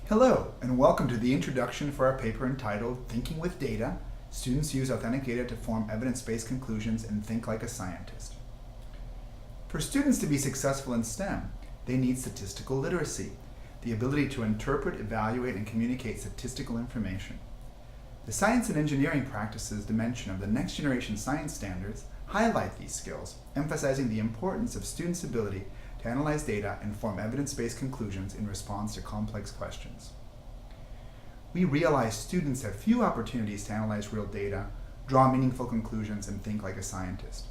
Hello, and welcome to the introduction for our paper entitled Thinking with Data, Students Use Authentic Data to Form Evidence-Based Conclusions and Think Like a Scientist. For students to be successful in STEM, they need statistical literacy, the ability to interpret, evaluate, and communicate statistical information. The science and engineering practices dimension of the next generation science standards highlight these skills, emphasizing the importance of students' ability to analyze data and form evidence-based conclusions in response to complex questions. We realize students have few opportunities to analyze real data, draw meaningful conclusions, and think like a scientist.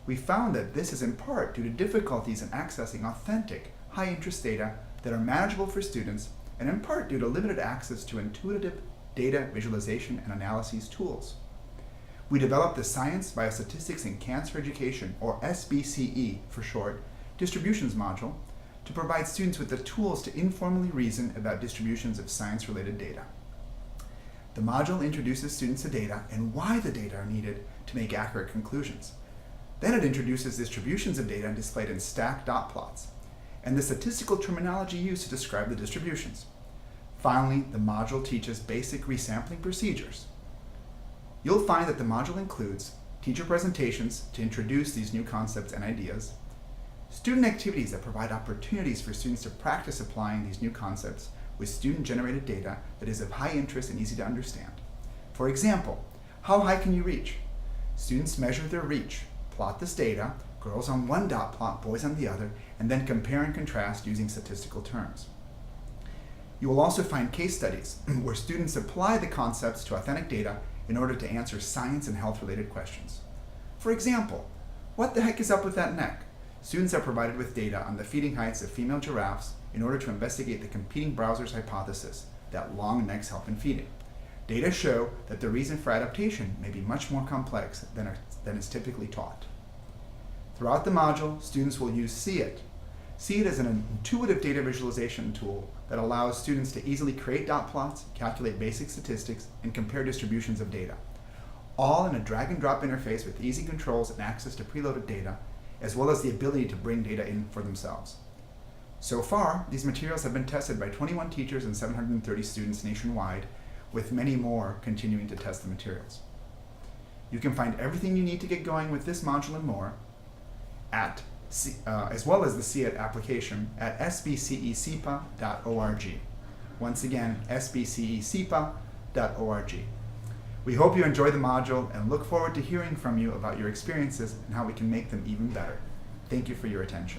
We found that this is in part due to difficulties in accessing authentic, high-interest data that are manageable for students, and in part due to limited access to intuitive data visualization and analyses tools. We developed the Science, Biostatistics, and Cancer Education, or SBCE for short, distributions module to provide students with the tools to informally reason about distributions of science-related data. The module introduces students to data and why the data are needed to make accurate conclusions. Then it introduces distributions of data displayed in stacked dot plots and the statistical terminology used to describe the distributions. Finally, the module teaches basic resampling procedures. You'll find that the module includes teacher presentations to introduce these new concepts and ideas, student activities that provide opportunities for students to practice applying these new concepts with student-generated data that is of high interest and easy to understand. For example, how high can you reach? Students measure their reach, plot this data, girls on one dot plot, boys on the other, and then compare and contrast using statistical terms. You will also find case studies where students apply the concepts to authentic data in order to answer science and health-related questions. For example, what the heck is up with that neck? Students are provided with data on the feeding heights of female giraffes in order to investigate the competing browsers' hypothesis that long necks help in feeding. Data show that the reason for adaptation may be much more complex than is typically taught. Throughout the module, students will use See It. See It is an intuitive data visualization tool that allows students to easily create dot plots, calculate basic statistics, and compare distributions of data, all in a drag-and-drop interface with easy controls and access to preloaded data, as well as the ability to bring data in for themselves. So far, these materials have been tested by 21 teachers and 730 students nationwide, with many more continuing to test the materials. You can find everything you need to get going with this module and more as well as the See It application at sbcecepa.org. Once again, sbcecepa.org. We hope you enjoy the module and look forward to hearing from you about your experiences and how we can make them even better. Thank you for your attention.